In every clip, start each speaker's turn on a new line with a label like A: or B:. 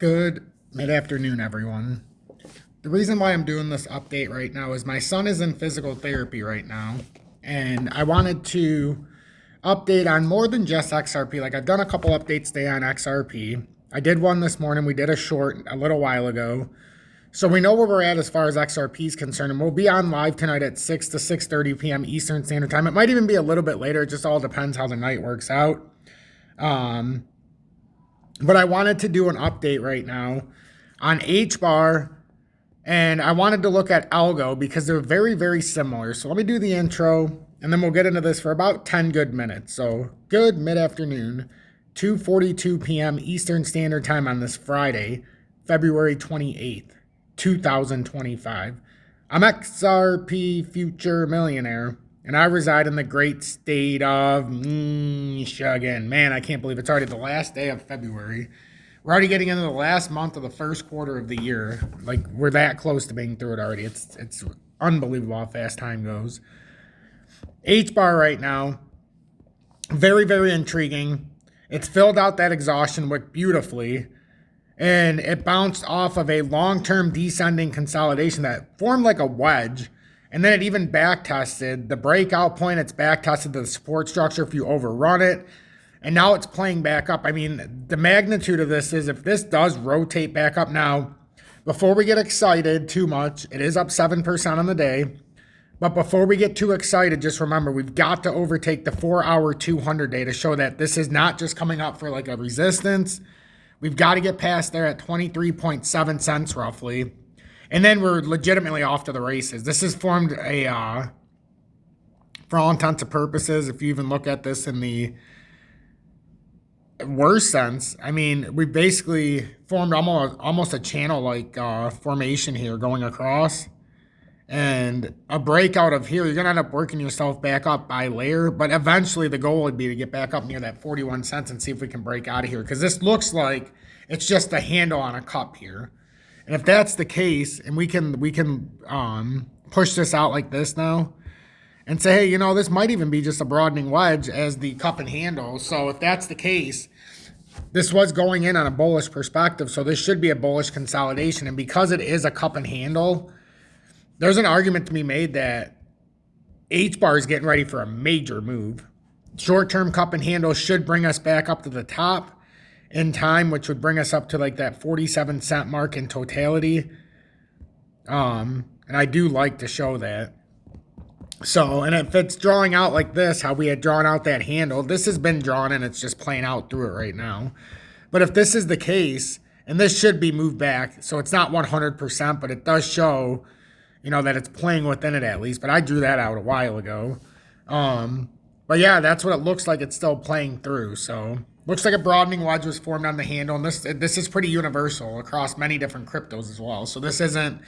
A: Good mid-afternoon, everyone. The reason why I'm doing this update right now is my son is in physical therapy right now, and I wanted to update on more than just XRP. Like, I've done a couple updates today on XRP. I did one this morning. We did a short a little while ago. So we know where we're at as far as XRP is concerned, and we'll be on live tonight at 6 to 6:30 p.m. Eastern Standard Time. It might even be a little bit later. It just all depends how the night works out. But I wanted to do an update right now on HBAR, and I wanted to look at ALGO because they're very, very similar. So let me do the intro, and then we'll get into this for about 10 good minutes. So good mid-afternoon, 2:42 p.m. Eastern Standard Time on this Friday, February 28th, 2025. I'm XRP Future Millionaire, and I reside in the great state of Michigan. Man, I can't believe it's already the last day of February. We're already getting into the last month of the first quarter of the year. Like, we're that close to being through it already. It's unbelievable how fast time goes. HBAR right now, very, very intriguing. It's filled out that exhaustion wick beautifully, and it bounced off of a long-term descending consolidation that formed like a wedge. And then it even back tested the breakout point. It's back tested the support structure if you overrun it. And now it's playing back up. I mean, the magnitude of this is if this does rotate back up now, before we get excited too much, it is up 7% on the day. But before we get too excited, just remember, we've got to overtake the 4-hour 200 day to show that this is not just coming up for like a resistance. We've got to get past there at 23.7 cents roughly. And then we're legitimately off to the races. This has formed a, for all intents and purposes, if you even look at this in the worst sense, I mean, we basically formed almost a channel-like formation here going across. And a breakout of here, you're going to end up working yourself back up by layer. But eventually the goal would be to get back up near that 41 cents and see if we can break out of here. Because this looks like it's just a handle on a cup here. And if that's the case, and we can push this out like this now and say, hey, you know, this might even be just a broadening wedge as the cup and handle. So if that's the case, this was going in on a bullish perspective. So this should be a bullish consolidation. And because it is a cup and handle, there's an argument to be made that HBAR is getting ready for a major move. Short-term cup and handle should bring us back up to the top in time, which would bring us up to like that 47 cent mark in totality. And I do like to show that. So, and if it's drawing out like this, how we had drawn out that handle, this has been drawn and it's just playing out through it right now. But if this is the case, and this should be moved back, so it's not 100%, but it does show, you know, that it's playing within it at least. But I drew that out a while ago. But yeah, that's what it looks like. It's still playing through. So looks like a broadening wedge was formed on the handle, and this is pretty universal across many different cryptos as well. So this isn't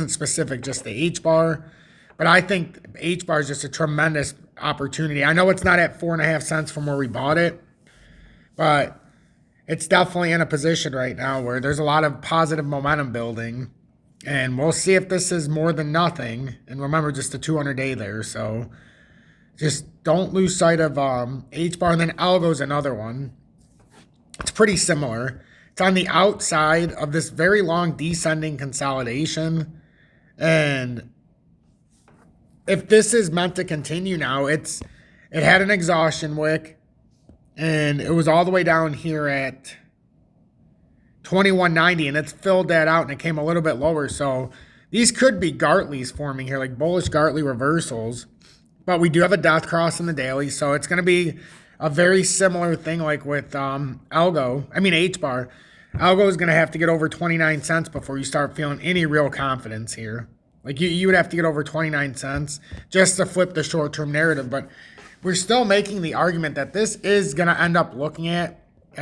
A: specific just to HBAR, but I think HBAR is just a tremendous opportunity. I know it's not at 4.5 cents from where we bought it, but it's definitely in a position right now where there's a lot of positive momentum building, and we'll see if this is more than nothing. And remember, just the 200-day there, so just don't lose sight of HBAR. And then ALGO is another one. It's pretty similar. It's on the outside of this very long descending consolidation. And if this is meant to continue now, it had an exhaustion wick. And it was all the way down here at 21.90. And it's filled that out and it came a little bit lower. So these could be Gartleys forming here, like bullish Gartley reversals. But we do have a death cross in the daily, so it's going to be a very similar thing like with HBAR. ALGO is going to have to get over 29 cents before you start feeling any real confidence here. Like you would have to get over 29 cents just to flip the short-term narrative. But we're still making the argument that this is going to end up looking at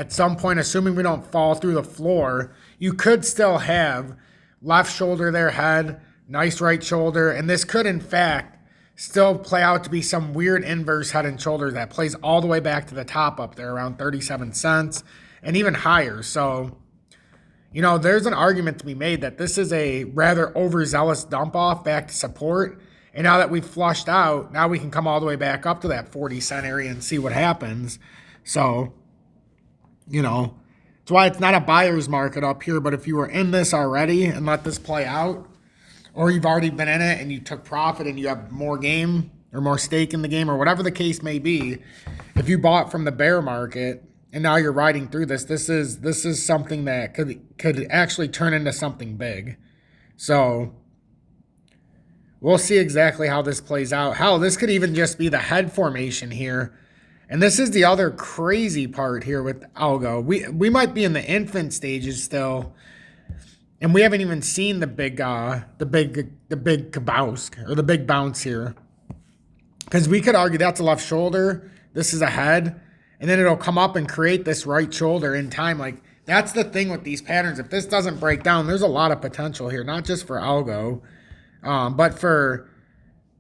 A: some point, assuming we don't fall through the floor, you could still have left shoulder there, head, nice right shoulder, and this could, in fact, still play out to be some weird inverse head and shoulders that plays all the way back to the top up there around 37 cents and even higher. So, you know, there's an argument to be made that this is a rather overzealous dump off back to support. And now that we've flushed out, now we can come all the way back up to that 40 cent area and see what happens. So, you know, That's why it's not a buyer's market up here. But if you were in this already and let this play out, or you've already been in it and you took profit and you have more game or more stake in the game or whatever the case may be, if you bought from the bear market and now you're riding through this, this is something that could actually turn into something big. So we'll see exactly how this plays out. Hell, this could even just be the head formation here. And this is the other crazy part here with algo. We might be in the infant stages still, and we haven't even seen the big kabowsk or the big bounce here. Because we could argue that's a left shoulder, this is a head, and then it'll come up and create this right shoulder in time. Like, that's the thing with these patterns. If this doesn't break down, there's a lot of potential here, not just for algo, but for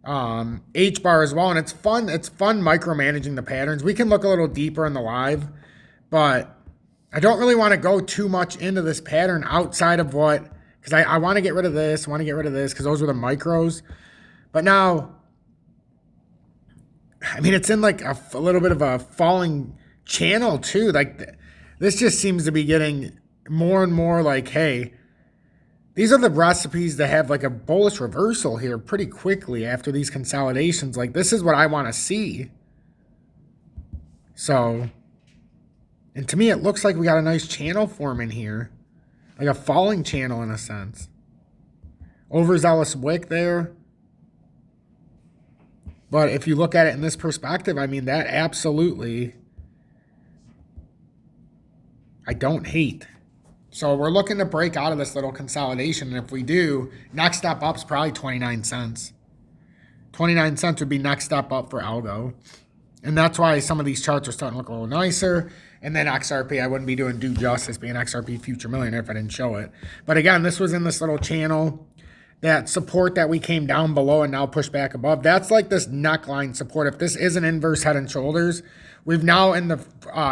A: HBAR as well. And it's fun micromanaging the patterns. We can look a little deeper in the live, but I don't really want to go too much into this pattern outside of what, because I want to get rid of this, because those were the micros. But now, I mean, it's in like a little bit of a falling channel too. Like, this just seems to be getting more and more like, hey, these are the recipes that have like a bullish reversal here pretty quickly after these consolidations. Like, this is what I want to see. So, and to me, it looks like we got a nice channel forming here. Like a falling channel in a sense. Overzealous wick there. But if you look at it in this perspective, I mean, that absolutely, I don't hate. So we're looking to break out of this little consolidation. And if we do, next step up is probably 29 cents. 29 cents would be next step up for algo. And that's why some of these charts are starting to look a little nicer. And then XRP, I wouldn't be doing due justice being XRP Future Millionaire if I didn't show it. But again, this was in this little channel. That support that we came down below and now pushed back above, that's like this neckline support. If this is an inverse head and shoulders, we've now in the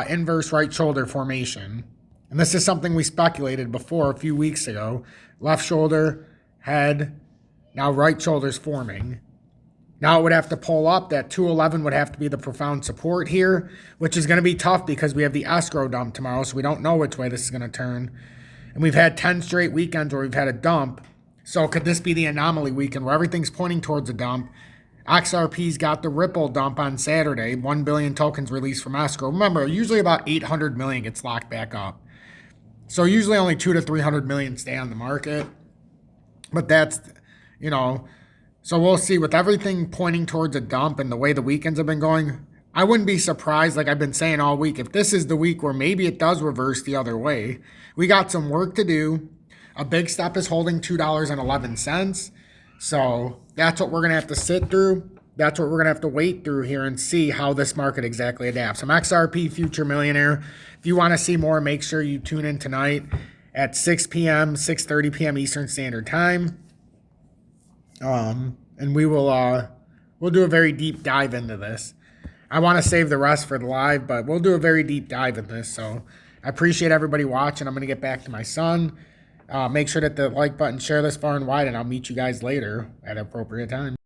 A: inverse right shoulder formation. And this is something we speculated before a few weeks ago. Left shoulder, head, now right shoulder's forming. Now it would have to pull up. That 211 would have to be the profound support here, which is going to be tough because we have the escrow dump tomorrow, so we don't know which way this is going to turn. And we've had 10 straight weekends where we've had a dump. So could this be the anomaly weekend where everything's pointing towards a dump? XRP's got the Ripple dump on Saturday. 1 billion tokens released from escrow. Remember, usually about 800 million gets locked back up. So usually only 200 to 300 million stay on the market. But that's, you know, so we'll see. With everything pointing towards a dump and the way the weekends have been going, I wouldn't be surprised, like I've been saying all week, if this is the week where maybe it does reverse the other way. We got some work to do. A big step is holding $2.11. So that's what we're going to have to sit through. That's what we're going to have to wait through here and see how this market exactly adapts. I'm XRP Future Millionaire. If you want to see more, make sure you tune in tonight at 6 p.m., 6:30 p.m. Eastern Standard Time. And we will we'll do a very deep dive into this. I want to save the rest for the live, but we'll do a very deep dive in this. So I appreciate everybody watching. I'm going to get back to my son. Make sure that the like button, share this far and wide, and I'll meet you guys later at an appropriate time.